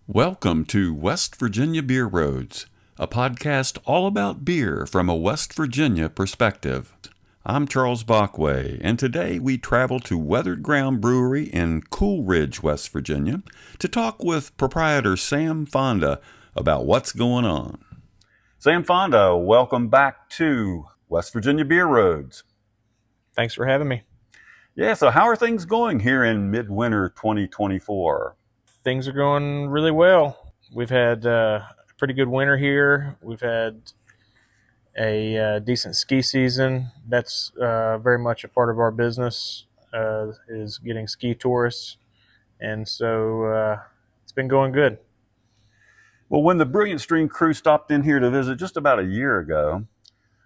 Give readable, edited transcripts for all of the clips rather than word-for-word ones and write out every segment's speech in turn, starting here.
Welcome to West Virginia Beer Roads, a podcast all about beer from a West Virginia perspective. I'm Charles Bachway, and today we travel to Weathered Ground Brewery in Cool Ridge, West Virginia, to talk with proprietor Sam Fonda about what's going on. Sam Fonda, welcome back to West Virginia Beer Roads. Thanks for having me. Yeah, so how are things going here in midwinter 2024? Things are going really well. We've had a pretty good winter here. We've had a decent ski season. That's very much a part of our business, is getting ski tourists. And so it's been going good. Well, when the Brilliant Stream crew stopped in here to visit just about a year ago,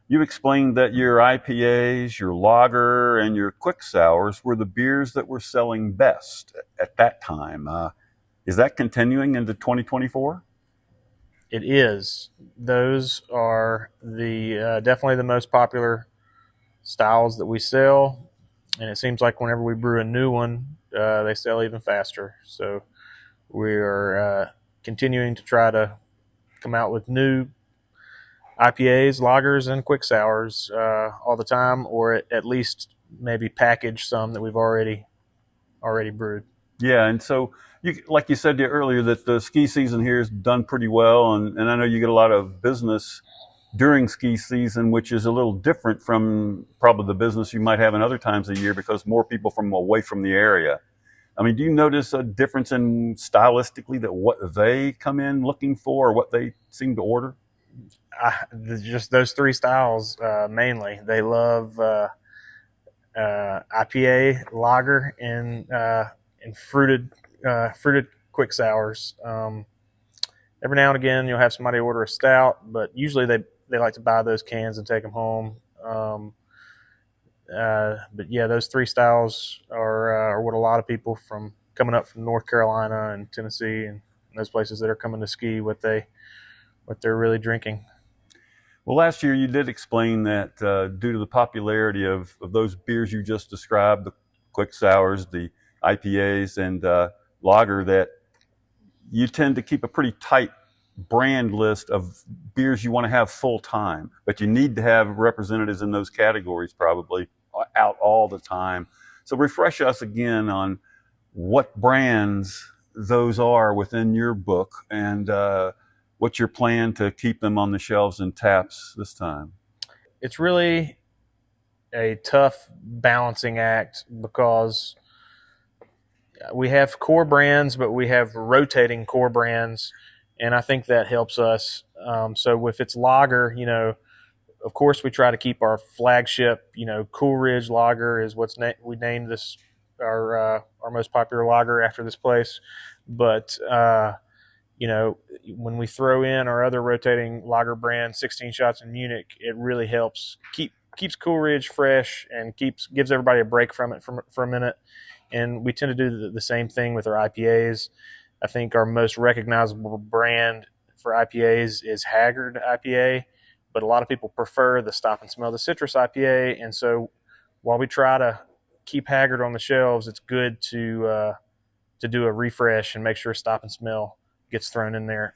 you explained that your IPAs, your lager, and your quick sours were the beers that were selling best at that time. Is that continuing into 2024? It is. Those are the definitely the most popular styles that we sell. And it seems like whenever we brew a new one, they sell even faster. So we are continuing to try to come out with new IPAs, lagers, and quick sours all the time, or at least maybe package some that we've already brewed. Yeah, and so like you said earlier, that the ski season here is done pretty well, and I know you get a lot of business during ski season, which is a little different from probably the business you might have in other times of the year because more people from away from the area. I mean, do you notice a difference in stylistically that what they come in looking for or what they seem to order? Just those three styles mainly. They love IPA, lager, and fruited quick sours. Every now and again, you'll have somebody order a stout, but usually they like to buy those cans and take them home. But yeah, those three styles are what a lot of people from coming up from North Carolina and Tennessee and those places that are coming to ski, what they're really drinking. Well, last year you did explain that due to the popularity of those beers you just described, the quick sours, the IPAs, and lager, that you tend to keep a pretty tight brand list of beers you want to have full time, but you need to have representatives in those categories probably out all the time. So refresh us again on what brands those are within your book and what's your plan to keep them on the shelves and taps this time? It's really a tough balancing act because we have core brands, but we have rotating core brands, and I think that helps us. So if it's lager, of course we try to keep our flagship, Cool Ridge Lager is we named this our most popular lager after this place. But when we throw in our other rotating lager brand, 16 Shots in Munich, it really helps keeps Cool Ridge fresh and gives everybody a break from it for a minute. And we tend to do the same thing with our IPAs. I think our most recognizable brand for IPAs is Haggard IPA, but a lot of people prefer the Stop and Smell the Citrus IPA. And so while we try to keep Haggard on the shelves, it's good to do a refresh and make sure Stop and Smell gets thrown in there.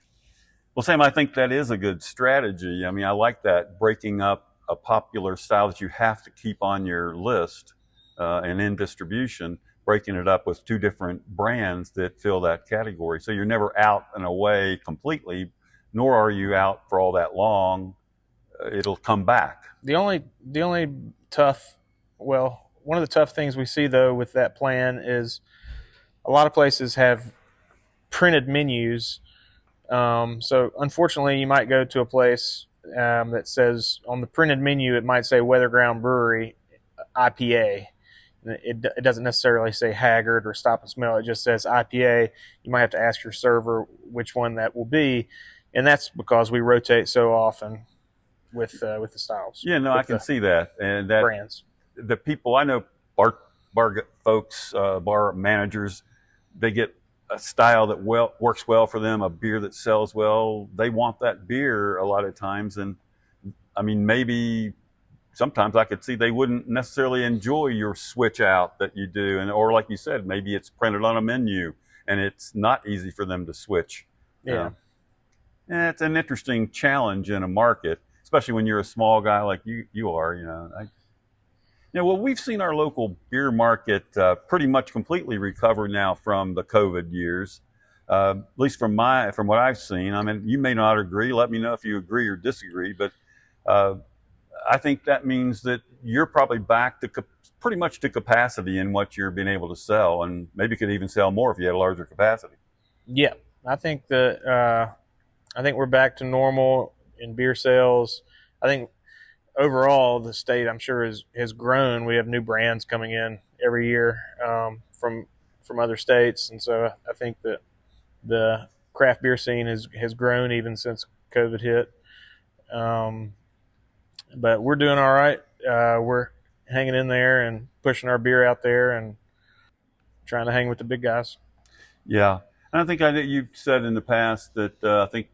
Well, Sam, I think that is a good strategy. I mean, I like that, breaking up a popular style that you have to keep on your list and in distribution, breaking it up with two different brands that fill that category. So you're never out and away completely, nor are you out for all that long. It'll come back. The only one of the tough things we see though with that plan is a lot of places have printed menus. So unfortunately, you might go to a place that says on the printed menu, it might say Weathered Ground Brewery IPA. It doesn't necessarily say Haggard or Stop and Smell. It just says IPA. You might have to ask your server which one that will be, and that's because we rotate so often with the styles. Yeah, no, I can see that, and that brands. The people I know, bar folks, bar managers, they get a style that works well for them, a beer that sells well. They want that beer a lot of times, and I mean, maybe sometimes I could see they wouldn't necessarily enjoy your switch out that you do, or like you said, maybe it's printed on a menu and it's not easy for them to switch. Yeah. And it's an interesting challenge in a market, especially when you're a small guy like you are. Well, we've seen our local beer market pretty much completely recover now from the COVID years. At least from what I've seen. I mean, you may not agree. Let me know if you agree or disagree. But uh, I think that means that you're probably back to pretty much to capacity in what you're being able to sell, and maybe could even sell more if you had a larger capacity. Yeah, I think that I think we're back to normal in beer sales. I think overall the state, I'm sure, has grown. We have new brands coming in every year from other states, and so I think that the craft beer scene has grown even since COVID hit. Um, but we're doing all right. We're hanging in there and pushing our beer out there and trying to hang with the big guys. Yeah, and I think you've said in the past that I think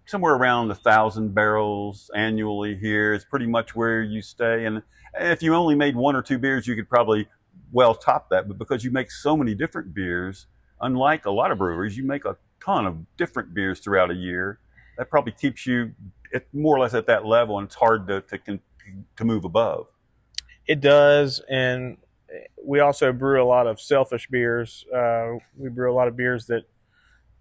somewhere around 1,000 barrels annually here is pretty much where you stay. And if you only made one or two beers, you could probably well top that. But because you make so many different beers, unlike a lot of breweries, you make a ton of different beers throughout a year. That probably keeps you more or less at that level, and it's hard to move above. It does, and we also brew a lot of selfish beers. We brew a lot of beers that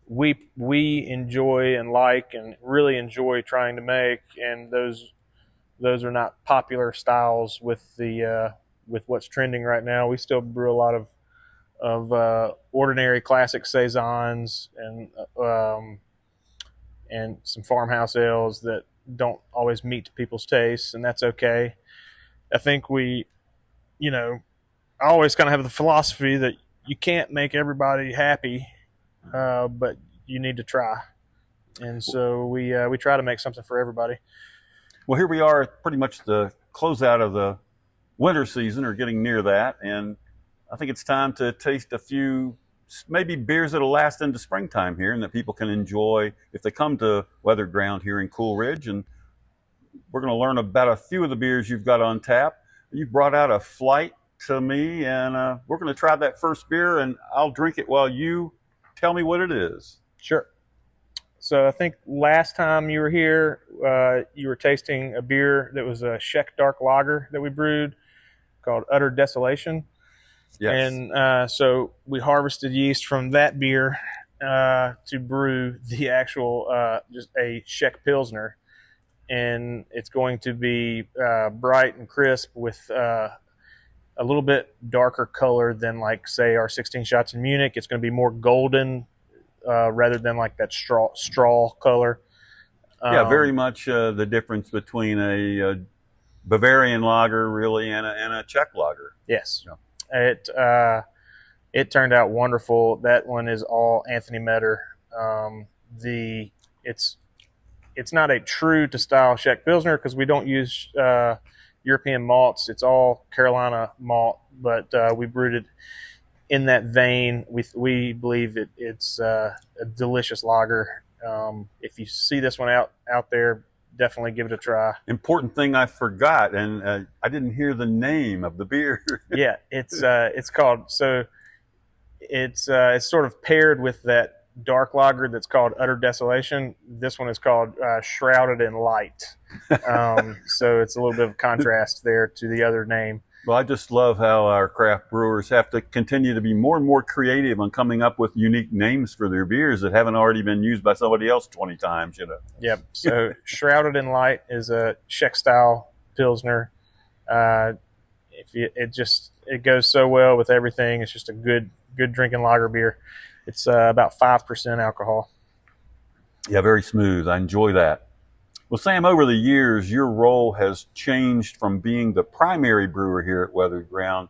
we enjoy and like and really enjoy trying to make, and those are not popular styles with the with what's trending right now. We still brew a lot of ordinary classic saisons and some farmhouse ales that don't always meet people's tastes, and that's okay. I think I always kind of have the philosophy that you can't make everybody happy, but you need to try. And so we try to make something for everybody. Well, here we are at pretty much the closeout of the winter season, or getting near that, and I think it's time to taste a few maybe beers that'll last into springtime here and that people can enjoy if they come to Weathered Ground here in Cool Ridge. And we're going to learn about a few of the beers you've got on tap. You brought out a Flight to me, and we're going to try that first beer, and I'll drink it while you tell me what it is. Sure. So I think last time you were here, you were tasting a beer that was a Czech dark lager that we brewed called Utter Desolation. Yes. And so we harvested yeast from that beer to brew the actual just a Czech Pilsner. And it's going to be bright and crisp with a little bit darker color than, like, say, our 16 shots in Munich. It's going to be more golden rather than like that straw color. Yeah, very much the difference between a Bavarian lager, really, and a Czech lager. Yes. Yeah. It turned out wonderful. That one is all Anthony Metter. It's not a true to style Czech Pilsner because we don't use European malts. It's all Carolina malt, but we brewed it in that vein. We believe it's a delicious lager. If you see this one out there, definitely give it a try. Important thing I forgot, and I didn't hear the name of the beer. Yeah, it's called, so it's sort of paired with that dark lager that's called Utter Desolation. This one is called Shrouded in Light. So it's a little bit of contrast there to the other name. Well, I just love how our craft brewers have to continue to be more and more creative on coming up with unique names for their beers that haven't already been used by somebody else 20 times, Yep. So Shrouded in Light is a Czech style Pilsner. It goes so well with everything. It's just a good drinking lager beer. It's about 5% alcohol. Yeah, very smooth. I enjoy that. Well, Sam, over the years, your role has changed from being the primary brewer here at Weathered Ground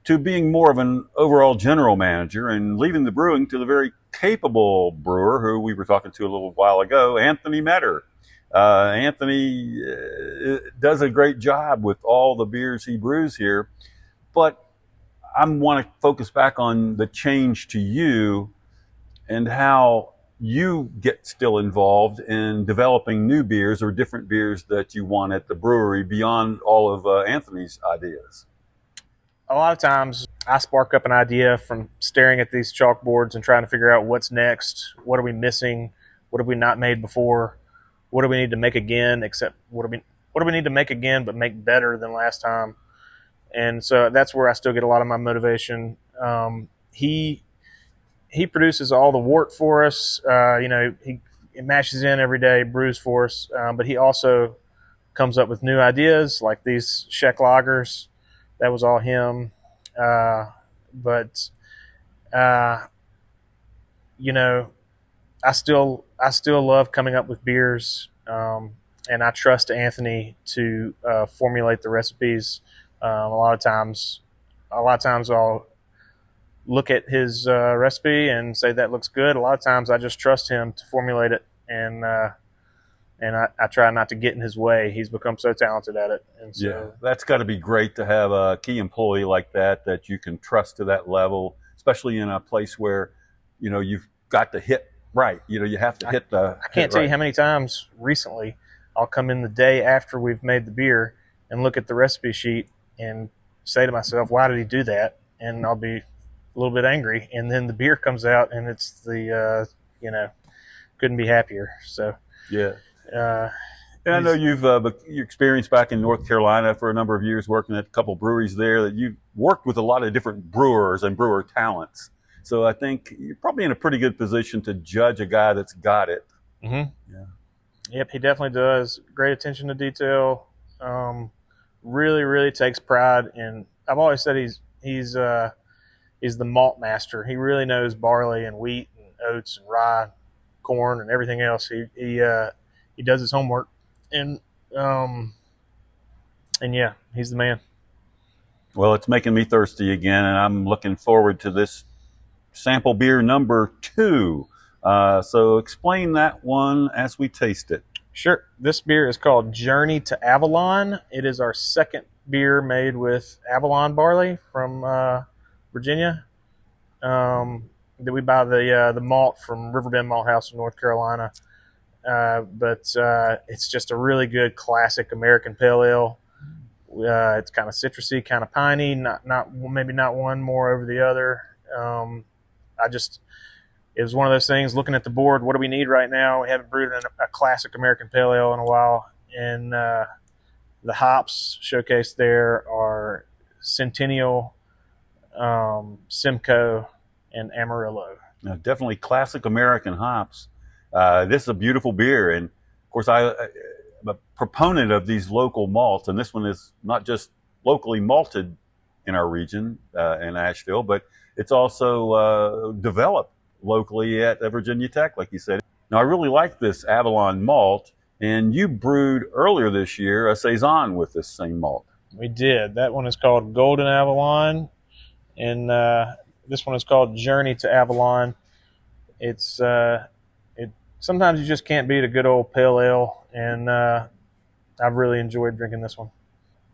to being more of an overall general manager and leaving the brewing to the very capable brewer who we were talking to a little while ago, Anthony Metter. Anthony does a great job with all the beers he brews here, but I want to focus back on the change to you and how you get still involved in developing new beers or different beers that you want at the brewery beyond all of Anthony's ideas. A lot of times I spark up an idea from staring at these chalkboards and trying to figure out what's next, what are we missing, What have we not made before? What do we need to make again? Except what do we need to make again, but make better than last time? And so that's where I still get a lot of my motivation. He produces all the wort for us. He mashes in every day, brews for us, but he also comes up with new ideas like these Czech lagers. That was all him. But I still love coming up with beers, and I trust Anthony to formulate the recipes. A lot of times I'll look at his recipe and say that looks good. A lot of times I just trust him to formulate it, and I try not to get in his way. He's become so talented at it. And so, Yeah, that's got to be great to have a key employee like that you can trust to that level, especially in a place where, you've got to hit right. You have to hit the. I can't tell you how many times recently I'll come in the day after we've made the beer and look at the recipe sheet and say to myself, why did he do that? And I'll be a little bit angry. And then the beer comes out and it's couldn't be happier. So, yeah. And I know you've your experience back in North Carolina for a number of years working at a couple breweries there, that you've worked with a lot of different brewers and brewer talents. So I think you're probably in a pretty good position to judge a guy that's got it. Mm-hmm. Yeah. Yep, he definitely does. Great attention to detail. Really, really takes pride in. I've always said he's the malt master. He really knows barley and wheat and oats and rye, corn and everything else. He does his homework, and yeah, he's the man. Well, it's making me thirsty again, and I'm looking forward to this sample beer number 2. So explain that one as we taste it. Sure. This beer is called Journey to Avalon. It is our second beer made with Avalon barley from Virginia. That we buy the malt from Riverbend Malt House in North Carolina. But it's just a really good classic American pale ale. It's kind of citrusy, kind of piney. Maybe not one more over the other. It was one of those things, looking at the board, what do we need right now? We haven't brewed a classic American pale ale in a while. And the hops showcased there are Centennial, Simcoe, and Amarillo. Now, definitely classic American hops. This is a beautiful beer. And, of course, I'm a proponent of these local malts. And this one is not just locally malted in our region, in Asheville, but it's also developed locally at Virginia Tech, like you said. Now, I really like this Avalon malt, and you brewed earlier this year a Saison with this same malt. We did. That one is called Golden Avalon, and this one is called Journey to Avalon. It's sometimes you just can't beat a good old pale ale, and I've really enjoyed drinking this one.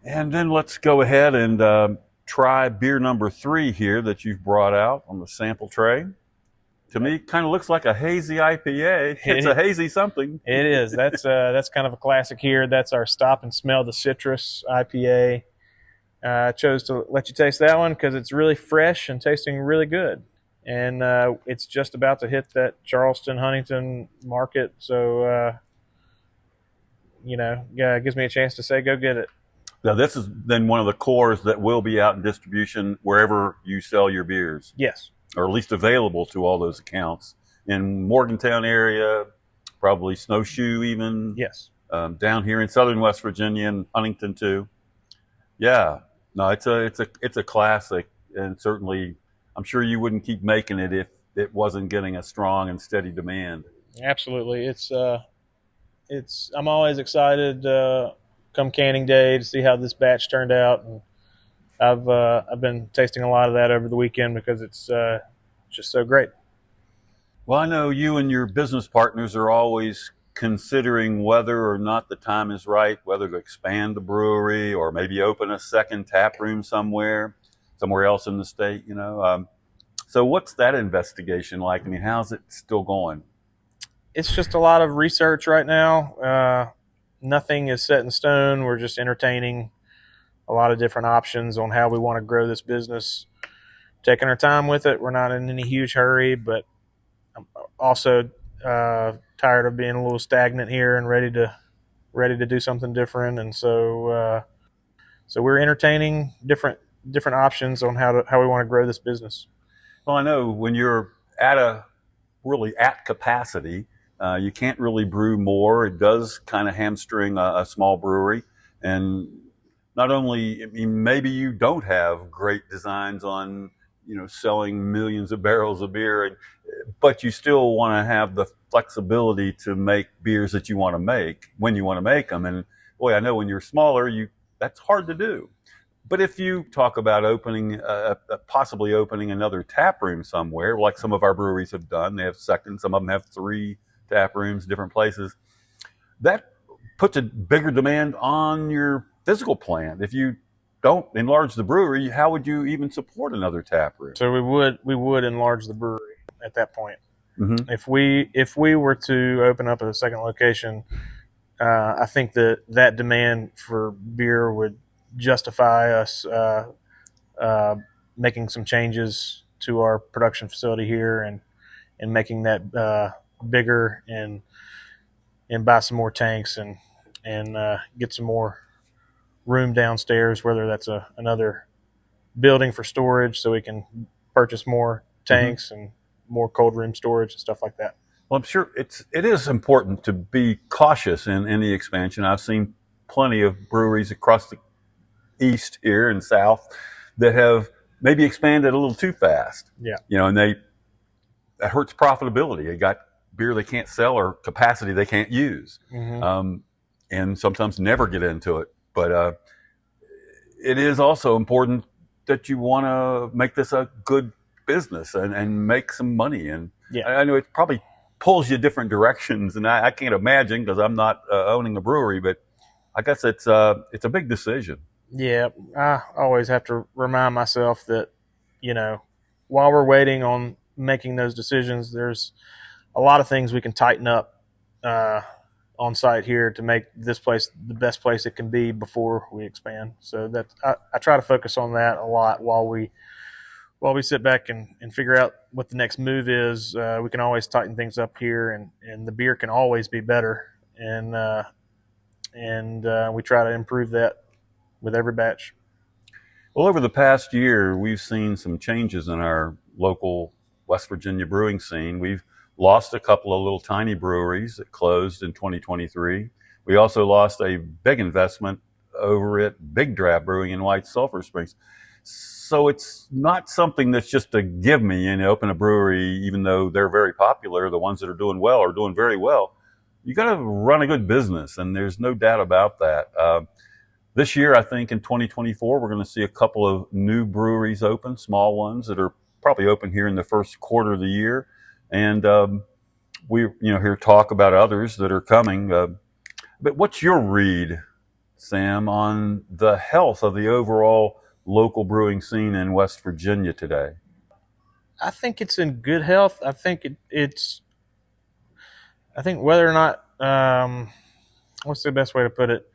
And then let's go ahead and try beer number 3 here that you've brought out on the sample tray. To me, it kind of looks like a hazy IPA. It's a hazy something. It is. That's kind of a classic here. That's our Stop and Smell the Citrus IPA. I chose to let you taste that one because it's really fresh and tasting really good. And it's just about to hit that Charleston, Huntington market. So, it gives me a chance to say, go get it. Now, this is then one of the cores that will be out in distribution wherever you sell your beers. Yes. Or at least available to all those accounts. In Morgantown area, probably Snowshoe even. Yes. Down here in southern West Virginia and Huntington too. Yeah. No, it's a classic, and certainly I'm sure you wouldn't keep making it if it wasn't getting a strong and steady demand. Absolutely. I'm always excited come canning day to see how this batch turned out, and I've been tasting a lot of that over the weekend because it's just so great. Well, I know you and your business partners are always considering whether or not the time is right, whether to expand the brewery or maybe open a second tap room somewhere else in the state, So what's that investigation like? I mean, how's it still going? It's just a lot of research right now. Nothing is set in stone. We're just entertaining a lot of different options on how we want to grow this business. Taking our time with it. We're not in any huge hurry, but also tired of being a little stagnant here and ready to do something different. And so we're entertaining different options on how we want to grow this business. Well, I know when you're really at capacity, you can't really brew more. It does kind of hamstring a small brewery. And not only, I mean, maybe you don't have great designs on, selling millions of barrels of beer, but you still want to have the flexibility to make beers that you want to make when you want to make them. And boy, I know when you're smaller, that's hard to do. But if you talk about possibly opening another tap room somewhere, like some of our breweries have done, they have some of them have 3 tap rooms, different places. That puts a bigger demand on your physical plant. If you don't enlarge the brewery, how would you even support another tap room? So we would enlarge the brewery at that point. Mm-hmm. If we were to open up a second location, I think that demand for beer would justify us making some changes to our production facility here and making that bigger and buy some more tanks and get some more room downstairs, whether that's another building for storage so we can purchase more tanks and more cold room storage and stuff like that. Well, I'm sure it is important to be cautious in any expansion. I've seen plenty of breweries across the east here and south that have maybe expanded a little too fast. Yeah. And that hurts profitability. They got beer they can't sell or capacity they can't use. Mm-hmm. And sometimes never get into it. But it is also important that you want to make this a good business and make some money. And yeah. I know it probably pulls you different directions, and I can't imagine because I'm not owning a brewery, but I guess it's a big decision. Yeah, I always have to remind myself that, while we're waiting on making those decisions, there's a lot of things we can tighten up on site here to make this place the best place it can be before we expand. So that I try to focus on that a lot while we sit back and figure out what the next move is. We can always tighten things up here, and the beer can always be better. And we try to improve that with every batch. Well, over the past year, we've seen some changes in our local West Virginia brewing scene. We've lost a couple of little tiny breweries that closed in 2023. We also lost a big investment over at Big Draft Brewing in White Sulphur Springs. So it's not something that's just a give me, open a brewery, even though they're very popular. The ones that are doing well are doing very well. You got to run a good business, and there's no doubt about that. This year, I think in 2024, we're going to see a couple of new breweries open, small ones that are probably open here in the first quarter of the year. And we hear talk about others that are coming. But what's your read, Sam, on the health of the overall local brewing scene in West Virginia today? I think it's in good health. I think I think whether or not, what's the best way to put it?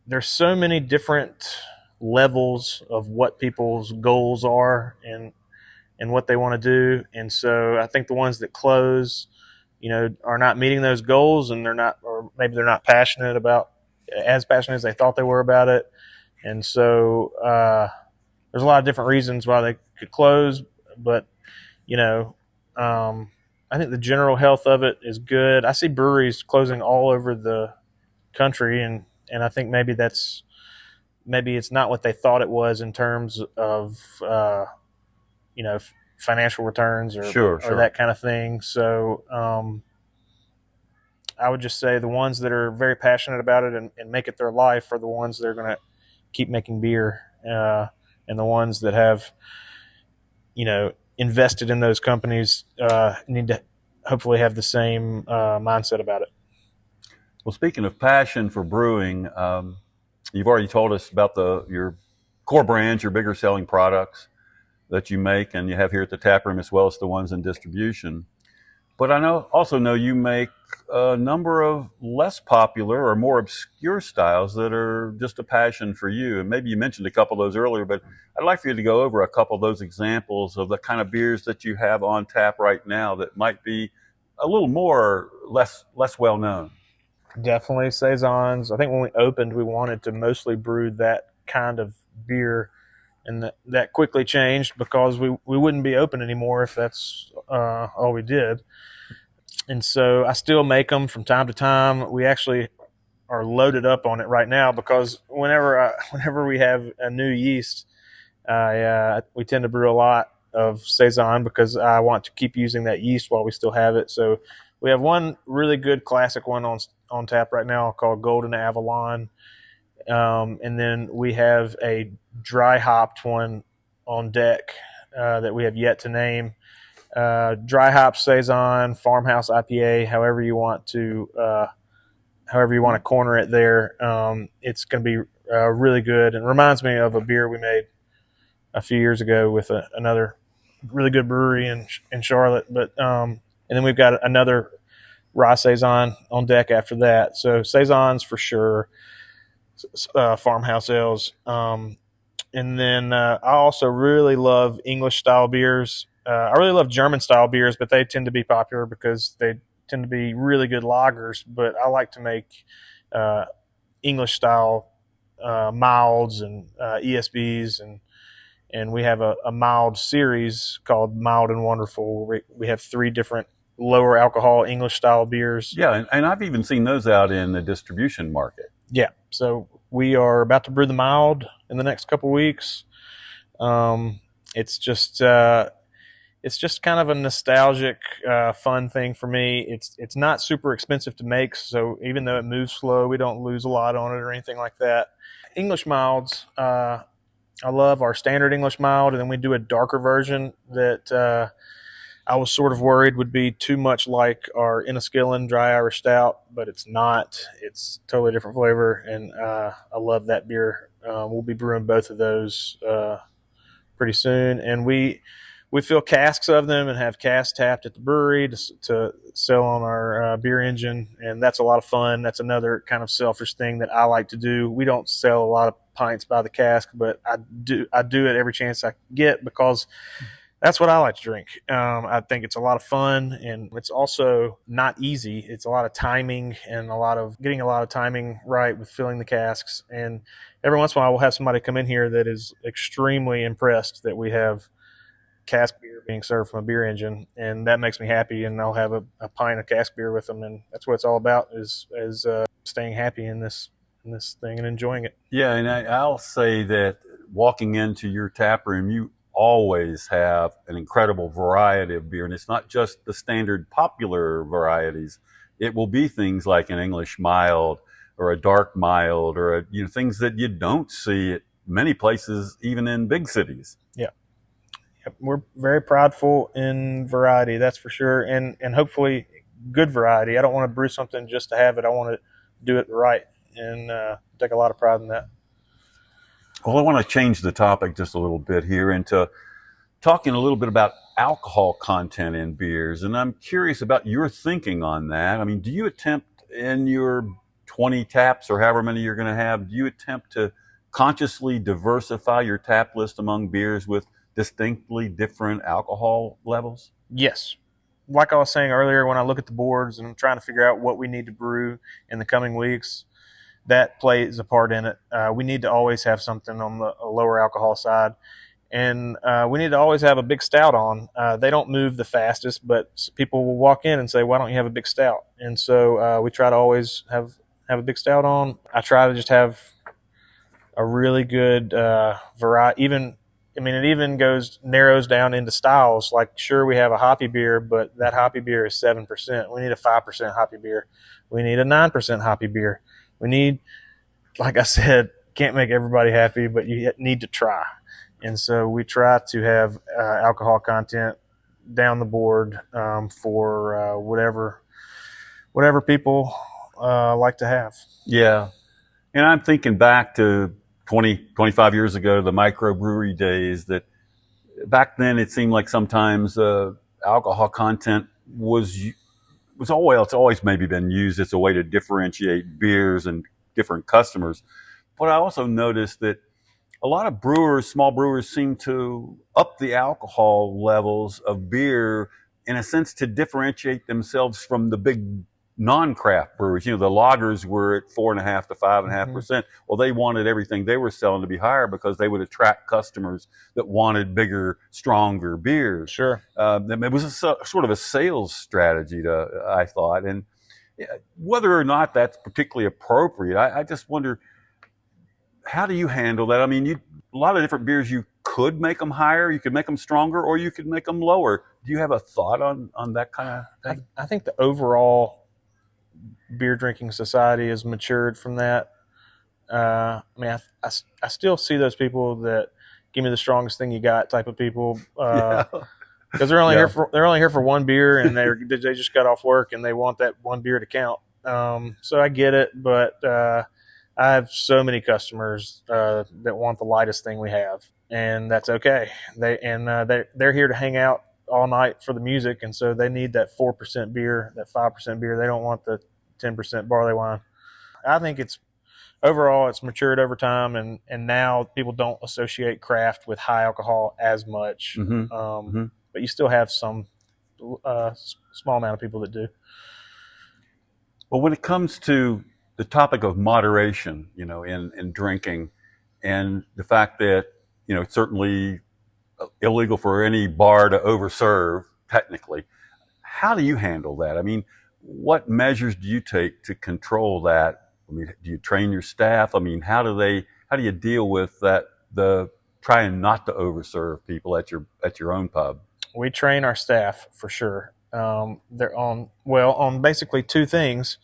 There's so many different levels of what people's goals are and what they want to do. And so I think the ones that close, are not meeting those goals, and maybe they're not as passionate as they thought they were about it. And so there's a lot of different reasons why they could close, but I think the general health of it is good. I see breweries closing all over the country, and I think maybe it's not what they thought it was in terms of financial returns or that kind of thing. So I would just say the ones that are very passionate about it and make it their life are the ones that are going to keep making beer, and the ones that have invested in those companies need to hopefully have the same mindset about it. Well, speaking of passion for brewing, you've already told us about your core brands, your bigger selling products that you make and you have here at the tap room, as well as the ones in distribution. But I also know you make a number of less popular or more obscure styles that are just a passion for you. And maybe you mentioned a couple of those earlier, but I'd like for you to go over a couple of those examples of the kind of beers that you have on tap right now that might be a little more less well known. Definitely saisons. I think when we opened, we wanted to mostly brew that kind of beer, and that quickly changed because we wouldn't be open anymore if that's all we did. And so I still make them from time to time. We actually are loaded up on it right now because whenever we have a new yeast, we tend to brew a lot of saison because I want to keep using that yeast while we still have it. So we have one really good classic one on tap right now called Golden Avalon, and then we have a dry hopped one on deck that we have yet to name. Dry hop saison, farmhouse IPA, however you want to corner it there. It's going to be really good, and reminds me of a beer we made a few years ago with another really good brewery in Charlotte. But and then we've got another rye saison on deck after that. So saisons for sure, farmhouse ales, and then I also really love English style beers. I really love German style beers, but they tend to be popular because they tend to be really good lagers. But I like to make English style milds and ESBs, and we have a mild series called Mild and Wonderful. We have 3 different lower alcohol English style beers. Yeah, and I've even seen those out in the distribution market. Yeah, so we are about to brew the mild in the next couple weeks. It's just kind of a nostalgic, fun thing for me. It's not super expensive to make, so even though it moves slow, we don't lose a lot on it or anything like that. English milds, I love our standard English mild, and then we do a darker version that I was sort of worried would be too much like our Enniskillen Dry Irish Stout, but it's not. It's totally different flavor, and I love that beer. We'll be brewing both of those pretty soon, and we fill casks of them and have casks tapped at the brewery to sell on our beer engine, and that's a lot of fun. That's another kind of selfish thing that I like to do. We don't sell a lot of pints by the cask, but I do it every chance I get because that's what I like to drink. I think it's a lot of fun, and it's also not easy. It's a lot of timing and getting a lot of timing right with filling the casks. And every once in a while, we'll have somebody come in here that is extremely impressed that we have cask beer being served from a beer engine, and that makes me happy. And I'll have a pint of cask beer with them, and that's what it's all about: is staying happy in this thing and enjoying it. Yeah, and I'll say that walking into your tap room, you always have an incredible variety of beer, and it's not just the standard popular varieties. It will be things like an English mild or a dark mild or things that you don't see at many places, even in big cities. Yeah. Yep. We're very prideful in variety, that's for sure, and hopefully good variety. I don't want to brew something just to have it. I want to do it right, and take a lot of pride in that. Well, I want to change the topic just a little bit here into talking a little bit about alcohol content in beers. And I'm curious about your thinking on that. I mean, do you attempt in your 20 taps or however many you're going to have, do you attempt to consciously diversify your tap list among beers with distinctly different alcohol levels? Yes. Like I was saying earlier, when I look at the boards and I'm trying to figure out what we need to brew in the coming weeks, that plays a part in it. We need to always have something on the lower alcohol side, and we need to always have a big stout on. They don't move the fastest, but people will walk in and say, "Why don't you have a big stout?" And so we try to always have a big stout on. I try to just have a really good variety. It even narrows down into styles. Like, sure, we have a hoppy beer, but that hoppy beer is 7%. We need a 5% hoppy beer. We need a 9% hoppy beer. We need, like I said, can't make everybody happy, but you need to try. And so we try to have alcohol content down the board for whatever people like to have. Yeah. And I'm thinking back to 25 years ago, the microbrewery days, that back then it seemed like sometimes alcohol content it's always maybe been used as a way to differentiate beers and different customers. But I also noticed that a lot of small brewers seem to up the alcohol levels of beer in a sense, to differentiate themselves from the big non-craft brewers. The lagers were at 4.5 to 5.5%. Well, they wanted everything they were selling to be higher because they would attract customers that wanted bigger, stronger beers. Sure. It was sort of a sales strategy, I thought. And whether or not that's particularly appropriate, I just wonder, how do you handle that? I mean, a lot of different beers, you could make them higher, you could make them stronger, or you could make them lower. Do you have a thought on that kind of thing? I think the overall beer drinking society has matured from that. I mean, I still see those people that give me the strongest thing you got type of people, because they're only here for one beer, and they just got off work and they want that one beer to count. So I get it, but I have so many customers that want the lightest thing we have, and that's okay. They're here to hang out all night for the music, and so they need that 4% beer, that 5% beer. They don't want the 10% barley wine. I think it's matured over time, and now people don't associate craft with high alcohol as much. But you still have some small amount of people that do. Well, when it comes to the topic of moderation, in drinking, and the fact that, it's certainly illegal for any bar to overserve, technically, how do you handle that? I mean, what measures do you take to control that? I mean, do you train your staff? I mean, how do you deal with that, the trying not to overserve people at your own pub? We train our staff for sure. They're on basically two things.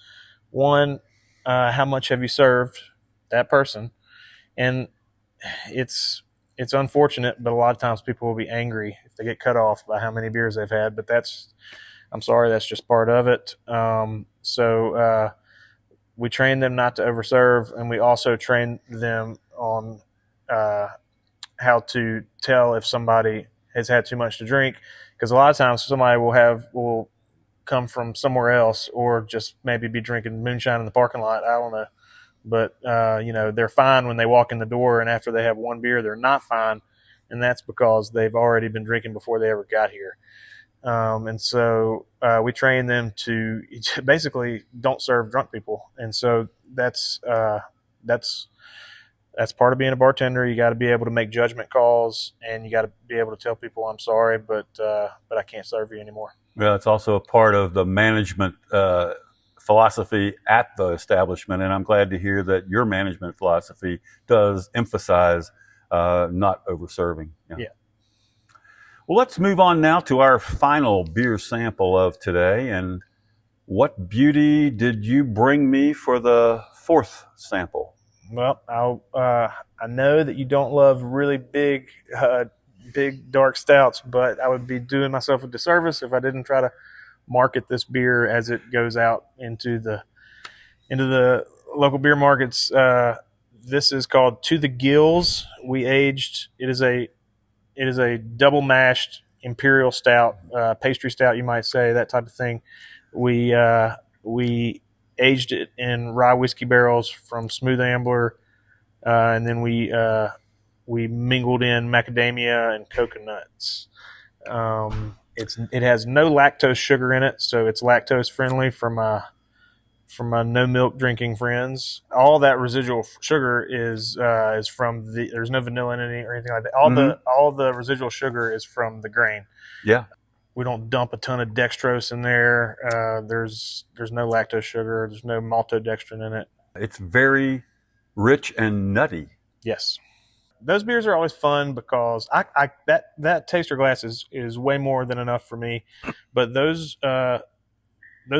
One, how much have you served that person? And it's unfortunate, but a lot of times people will be angry if they get cut off by how many beers they've had. But I'm sorry, that's just part of it. So we train them not to overserve, and we also train them on how to tell if somebody has had too much to drink, because a lot of times somebody will come from somewhere else, or just maybe be drinking moonshine in the parking lot. I don't know. But, they're fine when they walk in the door, and after they have one beer, they're not fine. And that's because they've already been drinking before they ever got here. And so we train them to basically don't serve drunk people. And so that's part of being a bartender. You got to be able to make judgment calls, and you got to be able to tell people, I'm sorry, but I can't serve you anymore. Well, it's also a part of the management philosophy at the establishment, and I'm glad to hear that your management philosophy does emphasize not overserving. Yeah. Well, let's move on now to our final beer sample of today. And what beauty did you bring me for the fourth sample? Well, I know that you don't love really big dark stouts, but I would be doing myself a disservice if I didn't try to market this beer as it goes out into the local beer markets. This is called To the Gills. It is a double mashed imperial stout, pastry stout, you might say, that type of thing. We aged it in rye whiskey barrels from Smooth Ambler, and then we mingled in macadamia and coconuts. It has no lactose sugar in it, so it's lactose friendly for my no milk drinking friends. All that residual sugar is from there's no vanilla in it or anything like that. All the residual sugar is from the grain. Yeah. We don't dump a ton of dextrose in there. There's no lactose sugar. There's no maltodextrin in it. It's very rich and nutty. Yes. Those beers are always fun because that taster glass is way more than enough for me. But those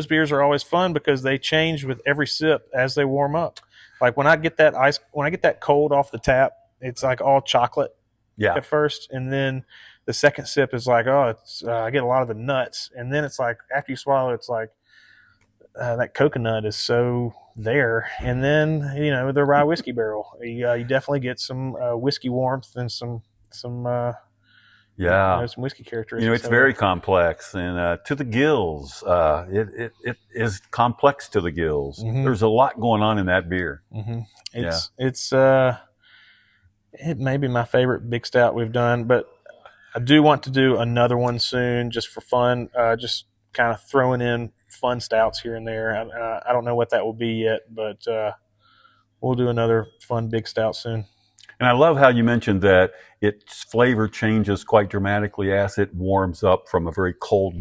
beers are always fun because they change with every sip as they warm up. Like when I get that cold off the tap, it's like all chocolate at first, and then the second sip is like, I get a lot of the nuts, and then it's like after you swallow, it's like that coconut is so there, and then the rye whiskey barrel, you definitely get some whiskey warmth and some some whiskey characteristics. It's very complex, and To the Gills, it is complex to the gills. Mm-hmm. There's a lot going on in that beer. Mm-hmm. It may be my favorite big stout we've done, but I do want to do another one soon, just for fun. Just kind of throwing in fun stouts here and there. I don't know what that will be yet, but we'll do another fun big stout soon. And I love how you mentioned that its flavor changes quite dramatically as it warms up from a very cold,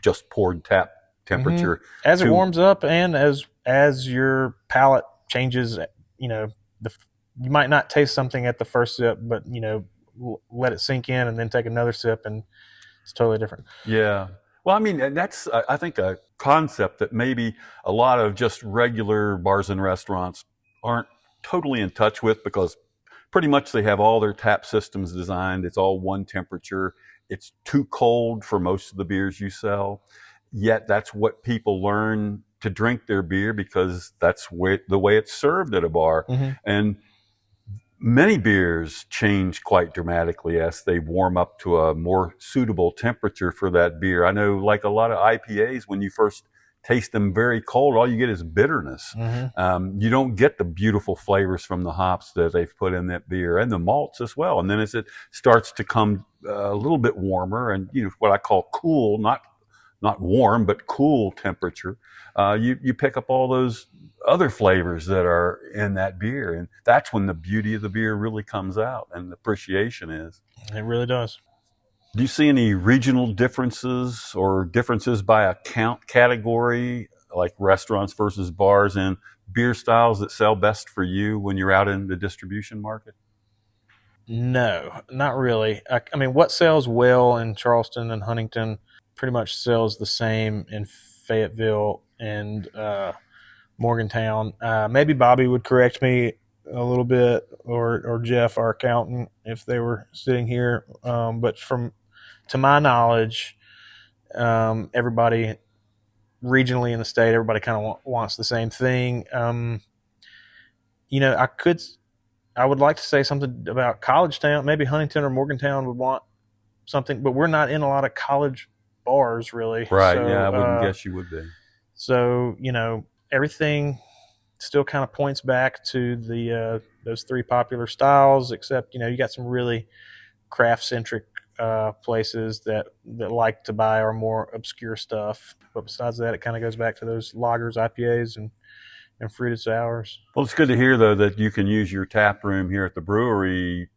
just poured tap temperature. As it to- warms up, and as your palate changes, the you might not taste something at the first sip, but let it sink in and then take another sip, and it's totally different. Yeah. Well, I mean, and that's, I think, a concept that maybe a lot of just regular bars and restaurants aren't totally in touch with, because pretty much they have all their tap systems designed. It's all one temperature. It's too cold for most of the beers you sell. Yet that's what people learn to drink their beer, because that's the way it's served at a bar. Mm-hmm. And many beers change quite dramatically as they warm up to a more suitable temperature for that beer. I know, like a lot of IPAs, when you first taste them very cold, all you get is bitterness. Mm-hmm. You don't get the beautiful flavors from the hops that they've put in that beer, and the malts as well. And then as it starts to come a little bit warmer, and what I call cool, not warm, but cool temperature, you pick up all those other flavors that are in that beer. And that's when the beauty of the beer really comes out and the appreciation is. It really does. Do you see any regional differences or differences by account category, like restaurants versus bars, and beer styles that sell best for you when you're out in the distribution market? No, not really. I mean, what sells well in Charleston and Huntington pretty much sells the same in Fayetteville and Morgantown. Maybe Bobby would correct me a little bit, or Jeff, our accountant, if they were sitting here. But to my knowledge, everybody regionally in the state, everybody kind of wants the same thing. I would like to say something about College Town. Maybe Huntington or Morgantown would want something, but we're not in a lot of college bars, really. Right. So, yeah, I wouldn't guess you would be. So, everything still kind of points back to those three popular styles, except, you got some really craft-centric places that like to buy our more obscure stuff. But besides that, it kind of goes back to those lagers, IPAs, and fruited sours. Well, it's good to hear, though, that you can use your tap room here at the brewery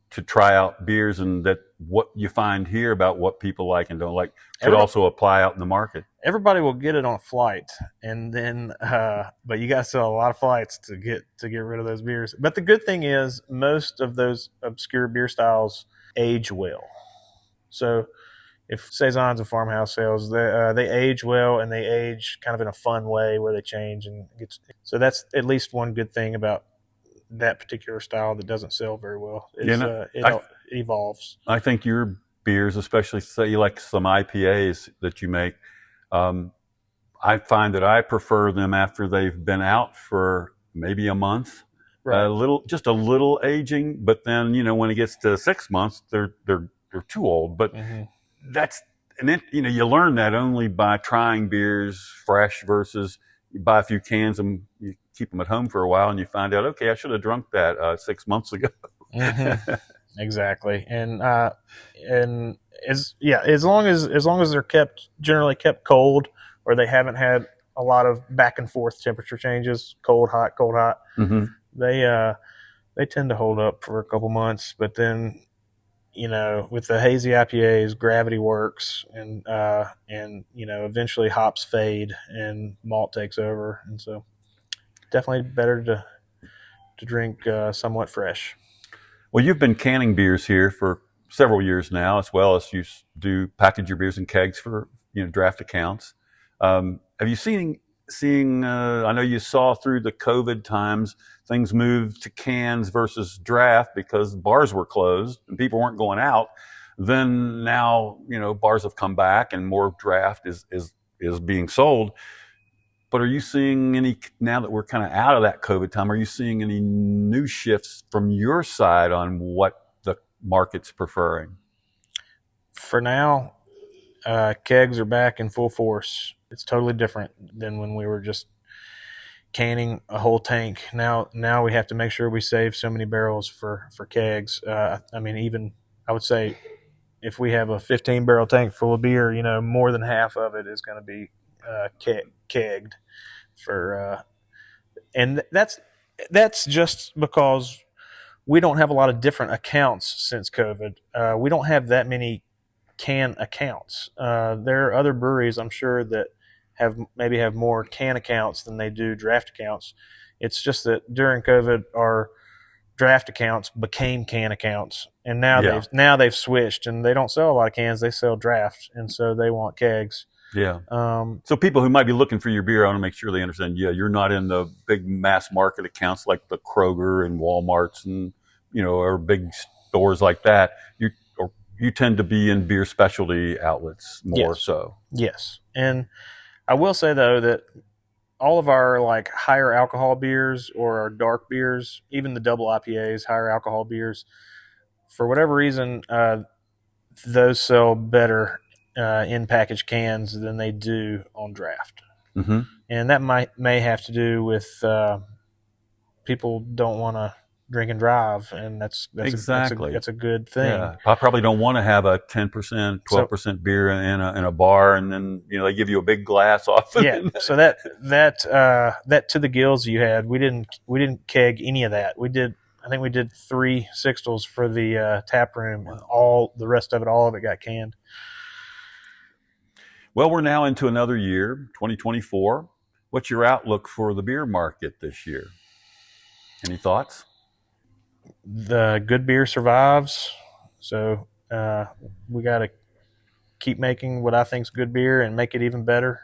to try out beers, and that what you find here about what people like and don't like could also apply out in the market. Everybody will get it on a flight, and then but you got to sell a lot of flights to get rid of those beers. But the good thing is, most of those obscure beer styles age well. So if saisons and farmhouse sales, they age well, and they age kind of in a fun way where they change, and so that's at least one good thing about that particular style that doesn't sell very well. It evolves. I think your beers, especially say you like some IPAs that you make, I find that I prefer them after they've been out for maybe a month. Right. Just a little aging, but then when it gets to 6 months, they're too old. But and then you learn that only by trying beers fresh versus you buy a few cans and you keep them at home for a while, and you find out, okay, I should have drunk that 6 months ago. Exactly, and as long as they're generally kept cold, or they haven't had a lot of back and forth temperature changes, cold hot, Mm-hmm. they tend to hold up for a couple months. But then, with the hazy IPAs, gravity works, and eventually hops fade and malt takes over, and so definitely better to drink somewhat fresh. Well, you've been canning beers here for several years now, as well as you do package your beers in kegs for draft accounts. Have you seeing? I know you saw through the COVID times things moved to cans versus draft because bars were closed and people weren't going out. Then now bars have come back and more draft is being sold. But are you seeing any, now that we're kind of out of that COVID time, are you seeing any new shifts from your side on what the market's preferring? For now, kegs are back in full force. It's totally different than when we were just canning a whole tank. Now we have to make sure we save so many barrels for kegs. I would say if we have a 15 barrel tank full of beer, more than half of it is going to be kegged for, and that's just because we don't have a lot of different accounts since COVID. We don't have that many can accounts. There are other breweries, I'm sure, that maybe have more can accounts than they do draft accounts. It's just that during COVID, our draft accounts became can accounts, and now they've switched, and they don't sell a lot of cans. They sell drafts, and so they want kegs. Yeah. So people who might be looking for your beer, I want to make sure they understand. Yeah, you're not in the big mass market accounts like the Kroger and Walmarts and or big stores like that. You tend to be in beer specialty outlets more. Yes. So. Yes, and I will say though that all of our like higher alcohol beers or our dark beers, even the double IPAs, higher alcohol beers, for whatever reason, those sell better in packaged cans than they do on draft. Mm-hmm. And that may have to do with people don't want to drink and drive, and that's exactly that's a good thing. Yeah, I probably don't want to have a 10%, 12% beer in a bar, and then they give you a big glass off. Yeah, so that to the gills you had, we didn't keg any of that. I think we did 3 sixtels for the tap room, and all of it got canned. Well, we're now into another year, 2024. What's your outlook for the beer market this year? Any thoughts? The good beer survives, so we got to keep making what I think is good beer and make it even better.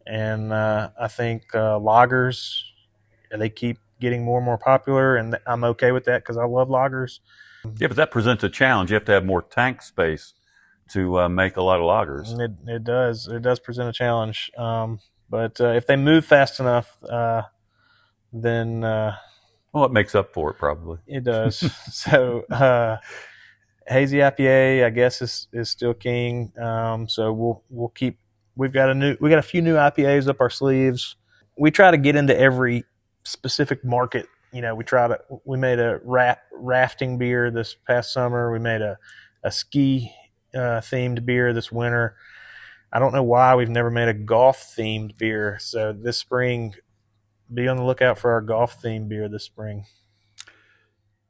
And I think lagers, they keep getting more and more popular, and I'm okay with that because I love lagers. Yeah, but that presents a challenge. You have to have more tank space to make a lot of lagers. It does present a challenge. But if they move fast enough, then well, it makes up for it probably. It does. So hazy IPA, I guess, is still king. So we'll keep. We got a few new IPAs up our sleeves. We try to get into every specific market. We made a rafting beer this past summer. We made a ski themed beer this winter. I don't know why we've never made a golf themed beer. So this spring, be on the lookout for our golf themed beer this spring.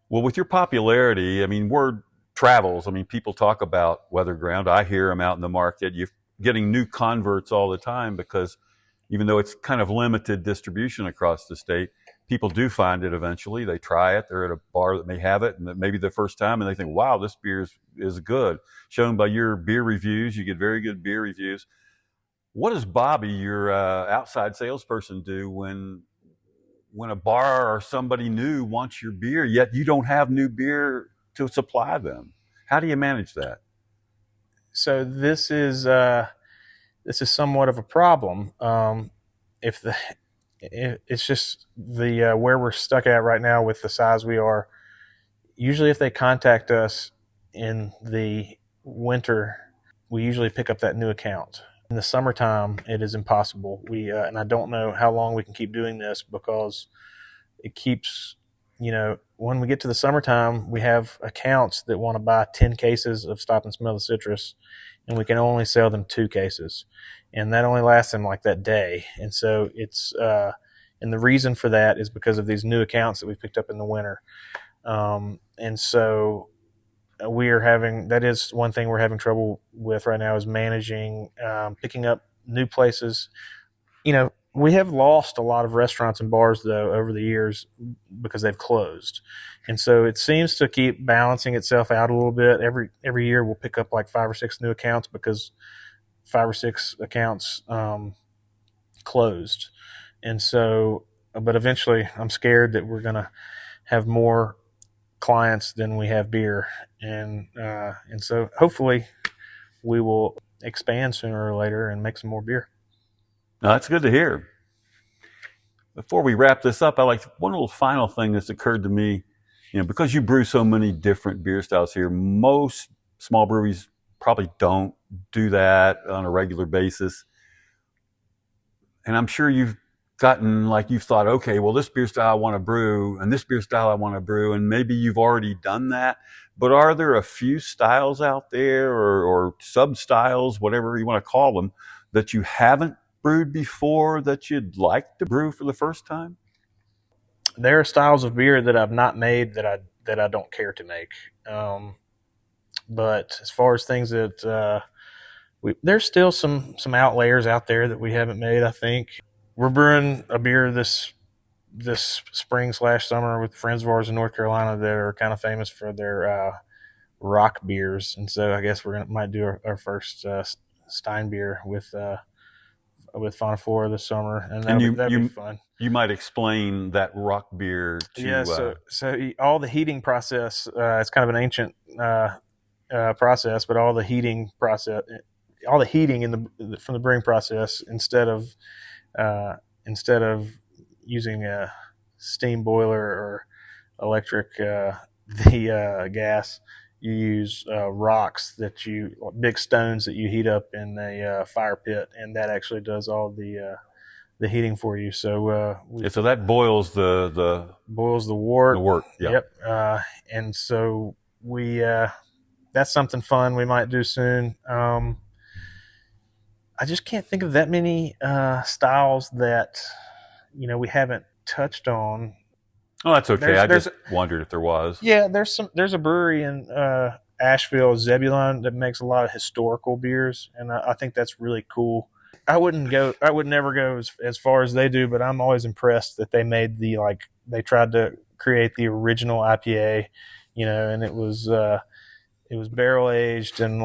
Well, with your popularity, I mean, word travels. I mean, people talk about Weatherground. I hear them out in the market. You're getting new converts all the time because even though it's kind of limited distribution across the state, people do find it eventually. They try it. They're at a bar that may have it, and maybe the first time, and they think, wow, this beer is good. Shown by your beer reviews, you get very good beer reviews. What does Bobby, your outside salesperson, do when a bar or somebody new wants your beer, yet you don't have new beer to supply them? How do you manage that? So this is somewhat of a problem. It's just the where we're stuck at right now with the size we are. Usually, if they contact us in the winter, we usually pick up that new account. In the summertime, it is impossible. And I don't know how long we can keep doing this because it keeps, when we get to the summertime, we have accounts that want to buy 10 cases of Stop and Smell the Citrus, and we can only sell them 2 cases. And that only lasts them like that day. And so it's, and the reason for that is because of these new accounts that we picked up in the winter. And so that is one thing we're having trouble with right now is managing, picking up new places. We have lost a lot of restaurants and bars though over the years because they've closed. And so it seems to keep balancing itself out a little bit. Every year we'll pick up like 5 or 6 new accounts because 5 or 6 accounts closed. And so, but eventually I'm scared that we're going to have more clients than we have beer. And so hopefully we will expand sooner or later and make some more beer. Now, that's good to hear. Before we wrap this up, I like one little final thing that's occurred to me. Because you brew so many different beer styles here, most small breweries probably don't do that on a regular basis. And I'm sure you've gotten like you've thought, okay, well, this beer style I want to brew and this beer style I want to brew, and maybe you've already done that. But are there a few styles out there or sub styles, whatever you want to call them, that you haven't brewed before that you'd like to brew for the first time? There are styles of beer that I've not made that I don't care to make. But as far as things that there's still some outliers out there that we haven't made. I think we're brewing a beer this spring/summer with friends of ours in North Carolina that are kind of famous for their rock beers, and so I guess might do our first Stein beer with Fauna Flora this summer, and that'd be fun. You might explain that rock beer to... Yeah, so all the heating process, it's kind of an ancient process, but all the heating from the brewing process, instead of using a steam boiler or electric, the gas, you use rocks big stones that you heat up in a fire pit, and that actually does all the heating for you. So so that boils the wort. The wort. Yeah. Yep. And so that's something fun we might do soon. I just can't think of that many styles that we haven't touched on. Oh, that's okay. I just wondered if there was. Yeah, there's a brewery in Asheville, Zebulon, that makes a lot of historical beers, and I think that's really cool. I would never go as far as they do, but I'm always impressed that they made they tried to create the original IPA, and it was barrel aged and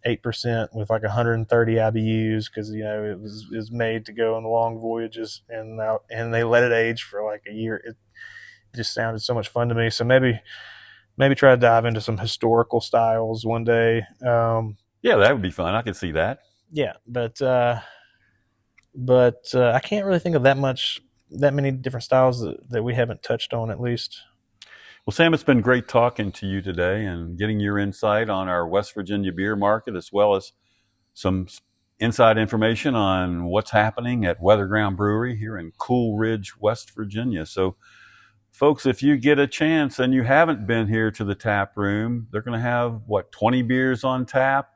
8% with 130 IBUs, because it was made to go on long voyages, and they let it age for a year. It just sounded so much fun to me. So maybe try to dive into some historical styles one day. Yeah, that would be fun. I could see that. Yeah, but I can't really think of that many different styles that we haven't touched on, at least. Well, Sam, it's been great talking to you today and getting your insight on our West Virginia beer market, as well as some inside information on what's happening at Weatherground Brewery here in Cool Ridge, West Virginia. So, folks, if you get a chance and you haven't been here to the tap room, they're going to have, 20 beers on tap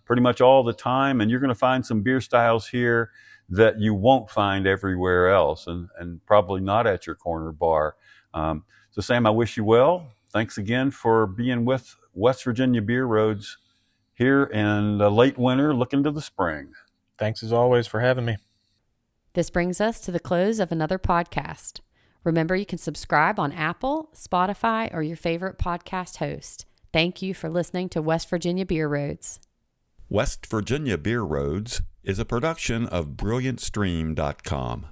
pretty much all the time, and you're going to find some beer styles here that you won't find everywhere else, and probably not at your corner bar. So, Sam, I wish you well. Thanks again for being with West Virginia Beer Roads here in the late winter, looking to the spring. Thanks, as always, for having me. This brings us to the close of another podcast. Remember, you can subscribe on Apple, Spotify, or your favorite podcast host. Thank you for listening to West Virginia Beer Roads. West Virginia Beer Roads is a production of BrilliantStream.com.